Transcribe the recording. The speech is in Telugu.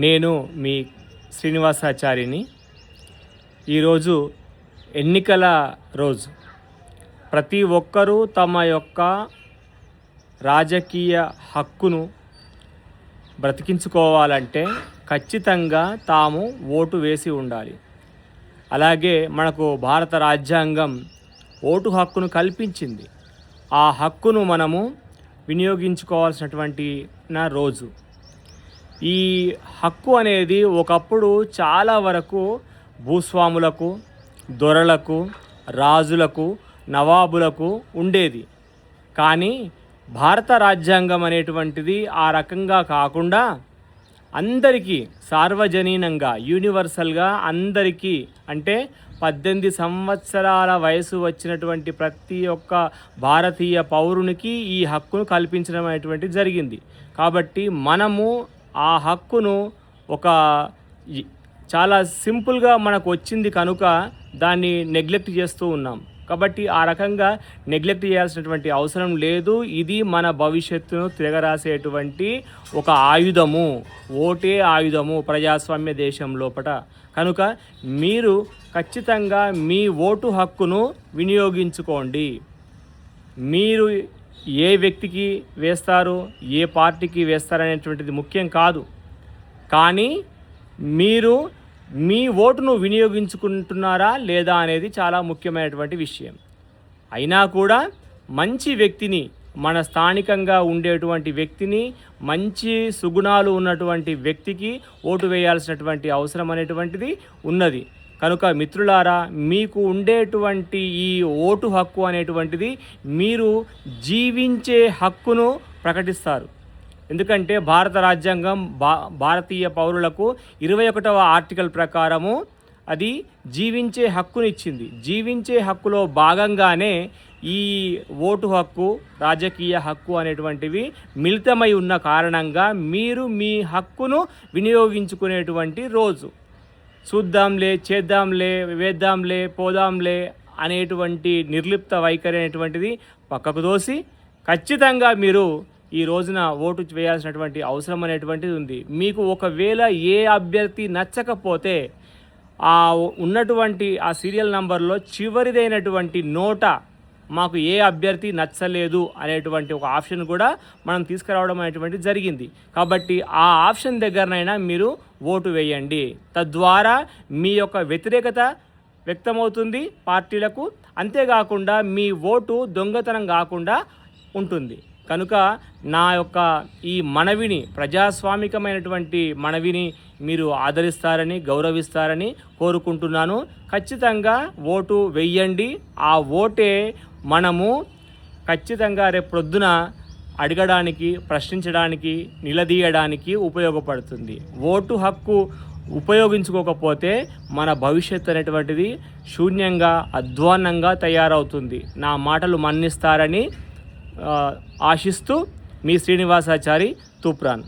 నేను మీ శ్రీనివాసాచారిని. ఈరోజు ఎన్నికల రోజు. ప్రతి ఒక్కరూ తమ యొక్క రాజకీయ హక్కును బ్రతికించుకోవాలంటే ఖచ్చితంగా తాము ఓటు వేసి ఉండాలి. అలాగే మనకు భారత రాజ్యాంగం ఓటు హక్కును కల్పించింది. ఆ హక్కును మనము వినియోగించుకోవాల్సినటువంటి రోజు. ఈ హక్కు అనేది ఒకప్పుడు చాలా వరకు భూస్వాములకు, దొరలకు, రాజులకు, నవాబులకు ఉండేది. కానీ భారత రాజ్యాంగం అనేటువంటిది ఆ రకంగా కాకుండా అందరికీ సార్వజనీనంగా, యూనివర్సల్గా అందరికీ, అంటే 18 సంవత్సరాల వయసు వచ్చినటువంటి ప్రతి ఒక్క భారతీయ పౌరునికి ఈ హక్కును కల్పించడం అనేటువంటిది జరిగింది. కాబట్టి మనము ఆ హక్కును చాలా సింపుల్గా మనకు వచ్చింది కనుక దాన్ని నెగ్లెక్ట్ చేస్తూ ఉన్నాం. కాబట్టి ఆ రకంగా నెగ్లెక్ట్ చేయాల్సినటువంటి అవసరం లేదు. ఇది మన భవిష్యత్తును తిరగరాసేటువంటి ఒక ఆయుధము. ఓటే ఆయుధము ప్రజాస్వామ్య దేశం లోపల. కనుక మీరు ఖచ్చితంగా మీ ఓటు హక్కును వినియోగించుకోండి. మీరు ఏ వ్యక్తికి వేస్తారు, ఏ పార్టీకి వేస్తారనేటువంటిది ముఖ్యం కాదు. కానీ మీరు మీ ఓటును వినియోగించుకుంటున్నారా లేదా అనేది చాలా ముఖ్యమైనటువంటి విషయం. అయినా కూడా మంచి వ్యక్తిని, మన స్థానికంగా ఉండేటువంటి వ్యక్తిని, మంచి సుగుణాలు ఉన్నటువంటి వ్యక్తికి ఓటు వేయాల్సినటువంటి అవసరం అనేటువంటిది ఉన్నది. కనుక మిత్రులారా, మీకు ఉండేటువంటి ఈ ఓటు హక్కు అనేటువంటిది మీరు జీవించే హక్కును ప్రకటిస్తారు. ఎందుకంటే భారత రాజ్యాంగం భారతీయ పౌరులకు 21వ ఆర్టికల్ ప్రకారము అది జీవించే హక్కునిచ్చింది. జీవించే హక్కులో భాగంగానే ఈ ఓటు హక్కు, రాజకీయ హక్కు అనేటువంటివి మిళితమై ఉన్న కారణంగా మీరు మీ హక్కును వినియోగించుకునేటువంటి రోజు. చూద్దాంలే, చేద్దాంలే, వేద్దాంలే, పోదాంలే అనేటువంటి నిర్లిప్త వైఖరి అనేటువంటిది పక్కకు దోసి ఖచ్చితంగా మీరు ఈ రోజున ఓటు వేయాల్సినటువంటి అవసరం అనేటువంటిది ఉంది. మీకు ఒకవేళ ఏ అభ్యర్థి నచ్చకపోతే ఉన్నటువంటి ఆ సీరియల్ నంబర్లో చివరిదైనటువంటి నోట మాకు ఏ అభ్యర్థి నచ్చలేదు అనేటువంటి ఒక ఆప్షన్ కూడా మనం తీసుకురావడం అనేటువంటిది జరిగింది. కాబట్టి ఆ ఆప్షన్ దగ్గరనైనా మీరు ఓటు వేయండి. తద్వారా మీ యొక్క వ్యతిరేకత వ్యక్తమవుతుంది పార్టీలకు. అంతేకాకుండా మీ ఓటు దొంగతనం కాకుండా ఉంటుంది. కనుక నా యొక్క ఈ మనవిని, ప్రజాస్వామికమైనటువంటి మనవిని మీరు ఆదరిస్తారని, గౌరవిస్తారని కోరుకుంటున్నాను. ఖచ్చితంగా ఓటు వెయ్యండి. ఆ ఓటే మనము ఖచ్చితంగా రేపు ప్రొద్దున అడగడానికి, ప్రశ్నించడానికి, నిలదీయడానికి ఉపయోగపడుతుంది. ఓటు హక్కు ఉపయోగించుకోకపోతే మన భవిష్యత్తు అనేటువంటిది శూన్యంగా, అధ్వాన్నంగా తయారవుతుంది. నా మాటలు మన్నిస్తారని ఆశిస్తూ మీ శ్రీనివాసాచారి తూప్రాన్.